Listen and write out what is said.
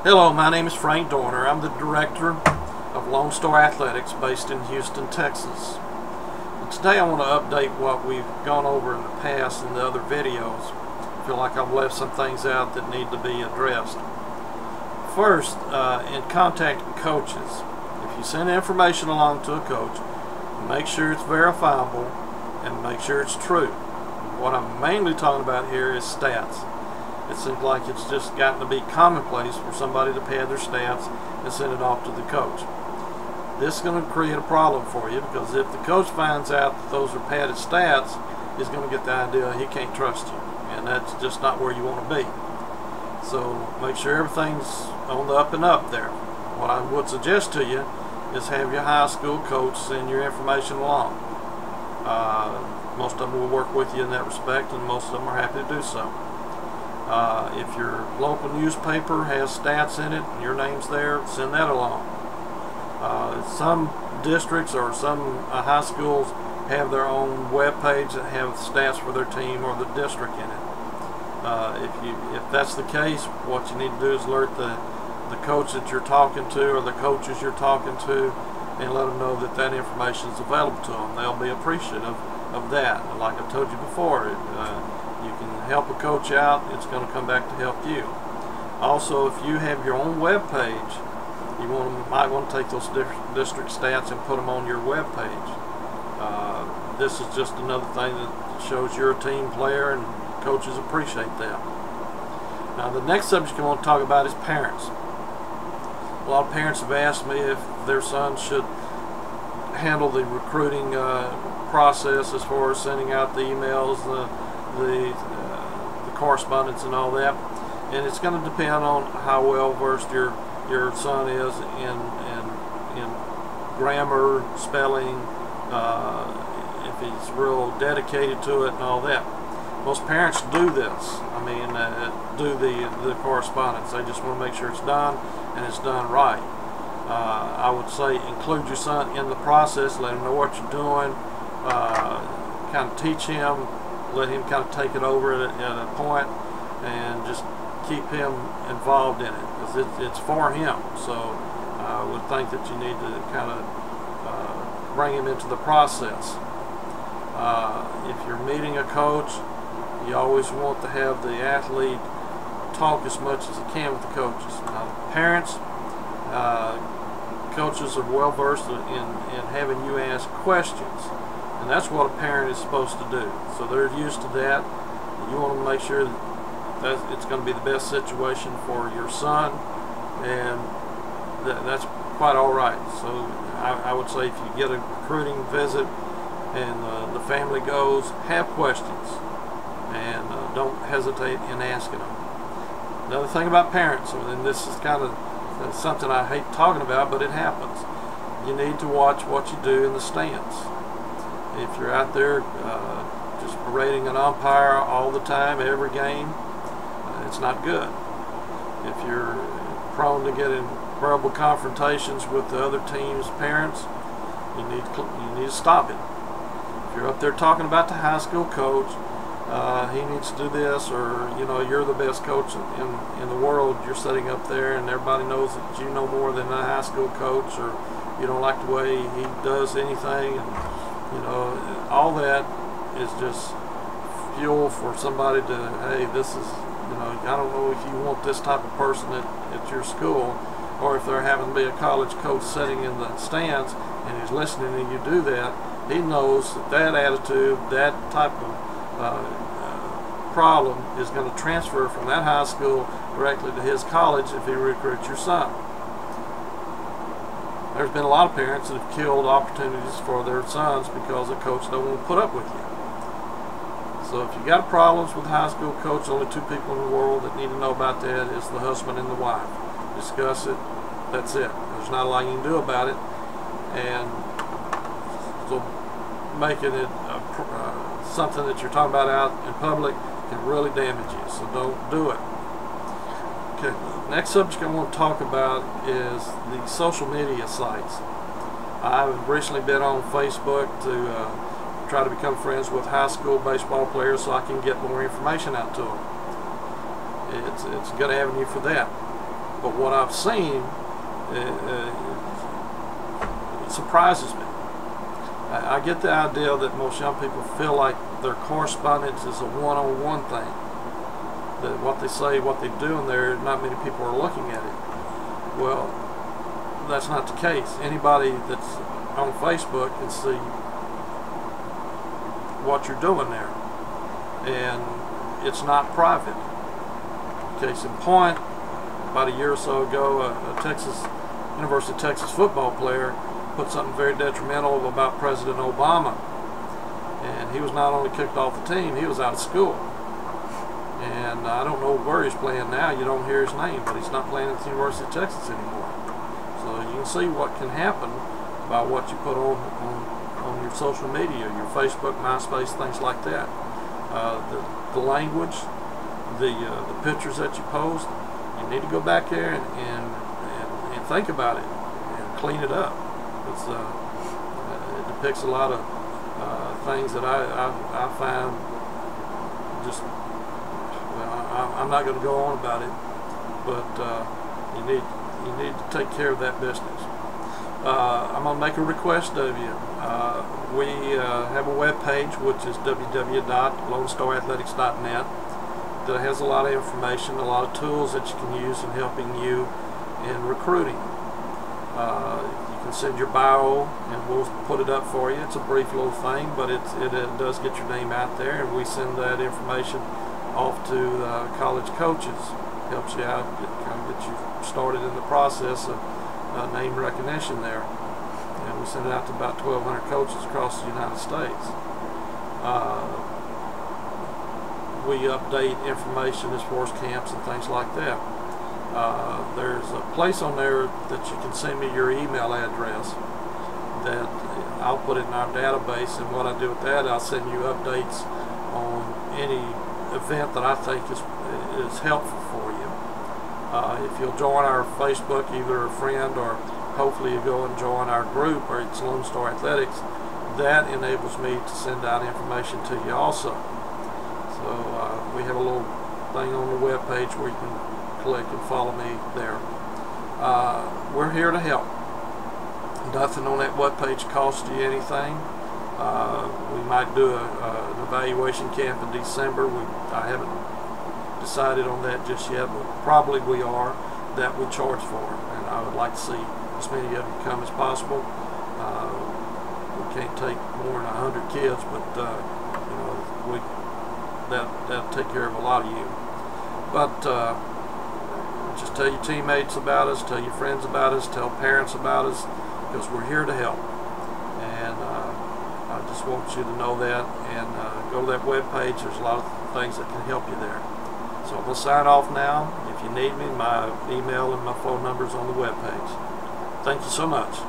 Hello, my name is Frank Dorner. I'm the director of Lone Star Athletics based in Houston, Texas. And today I want to update what we've gone over in the past in the other videos. I feel like I've left some things out that need to be addressed. First, in contacting coaches, if you send information along to a coach, make sure it's verifiable and make sure it's true. What I'm mainly talking about here is stats. It seems like it's just gotten to be commonplace for somebody to pad their stats and send it off to the coach. This is going to create a problem for you, because if the coach finds out that those are padded stats, he's going to get the idea he can't trust you, and that's just not where you want to be. So make sure everything's on the up and up there. What I would suggest to you is have your high school coach send your information along. Most of them will work with you in that respect, and most of them are happy to do so. If your local newspaper has stats in it and your name's there, send that along. Some districts or some high schools have their own web page that have stats for their team or the district in it. If that's the case, what you need to do is alert the coach that you're talking to or the coaches you're talking to, and let them know that that information is available to them. They'll be appreciative of that. And like I told you before, you can help a coach out, it's going to come back to help you. Also, if you have your own web page, you might want to take those district stats and put them on your web page. This is just another thing that shows you're a team player, and coaches appreciate that. Now, the next subject I want to talk about is parents. A lot of parents have asked me if their son should handle the recruiting process as far as sending out the emails, the correspondence and all that, and it's going to depend on how well versed your son is in grammar, spelling, if he's real dedicated to it and all that. Most parents do this. I mean, do the correspondence. They just want to make sure it's done and it's done right. I would say include your son in the process. Let him know what you're doing. Kind of teach him. Let him kind of take it over at a point, and just keep him involved in it, because it's for him. So I would think that you need to kind of bring him into the process. If you're meeting a coach, you always want to have the athlete talk as much as he can with the coaches. Now, parents, coaches are well versed in having you ask questions, and that's what a parent is supposed to do. So they're used to that. You want to make sure that it's going to be the best situation for your son, and that's quite all right. So I would say if you get a recruiting visit and the family goes, have questions, and don't hesitate in asking them. Another thing about parents, and this is kind of something I hate talking about, but it happens. You need to watch what you do in the stands. If you're out there just berating an umpire all the time, every game, it's not good. If you're prone to getting verbal confrontations with the other team's parents, you need to stop it. If you're up there talking about the high school coach, he needs to do this, or you're the best coach in the world, you're sitting up there and everybody knows that you know more than a high school coach, or you don't like the way he does anything, and all that is just fuel for somebody to, hey, this is, I don't know if you want this type of person at your school, or if there happen to be a college coach sitting in the stands and he's listening and you do that, he knows that attitude, that type of problem is going to transfer from that high school directly to his college if he recruits your son. There's been a lot of parents that have killed opportunities for their sons because a coach don't want to put up with you. So if you got problems with a high school coach, only two people in the world that need to know about that is the husband and the wife. Discuss it. That's it. There's not a lot you can do about it, and so making it something that you're talking about out in public can really damage you. So don't do it. Okay, next subject I want to talk about is the social media sites. I've recently been on Facebook to try to become friends with high school baseball players so I can get more information out to them. It's a good avenue for that. But what I've seen it surprises me. I get the idea that most young people feel like their correspondence is a one-on-one thing. That what they say, what they do in there, not many people are looking at it. Well, that's not the case. Anybody that's on Facebook can see what you're doing there. And it's not private. Case in point, about a year or so ago, a University of Texas football player put something very detrimental about President Obama. And he was not only kicked off the team, he was out of school. And I don't know where he's playing now. You don't hear his name, but he's not playing at the University of Texas anymore. So you can see what can happen by what you put on your social media, your Facebook, MySpace, things like that. The language, the pictures that you post, you need to go back there and think about it and clean it up. It depicts a lot of things that I find just, well, I'm not going to go on about it, but you need to take care of that business. I'm going to make a request of you. We have a web page, which is www.lonestarathletics.net, that has a lot of information, a lot of tools that you can use in helping you in recruiting. You can send your bio and we'll put it up for you. It's a brief little thing, but it does get your name out there, and we send that information off to college coaches. Helps you out, kind of get you started in the process of name recognition there. And we send it out to about 1,200 coaches across the United States. We update information as far as camps and things like that. There's a place on there that you can send me your email address that I'll put it in our database, and what I do with that, I'll send you updates on any event that I think is helpful for you. If you'll join our Facebook, either a friend or hopefully you go and join our group, or it's Lone Star Athletics, that enables me to send out information to you also. So we have a little thing on the web page where you can click and follow me there. We're here to help. Nothing on that web page costs you anything. We might do an evaluation camp in December. I haven't decided on that just yet, but probably we are. That we charge for, and I would like to see as many of you come as possible. We can't take more than 100 kids, but you know, that'll take care of a lot of you. But just tell your teammates about us, tell your friends about us, tell parents about us, because we're here to help. And I just want you to know that, and go to that web page. There's a lot of things that can help you there. So I'm going to sign off now. If you need me, my email and my phone number is on the web page. Thank you so much.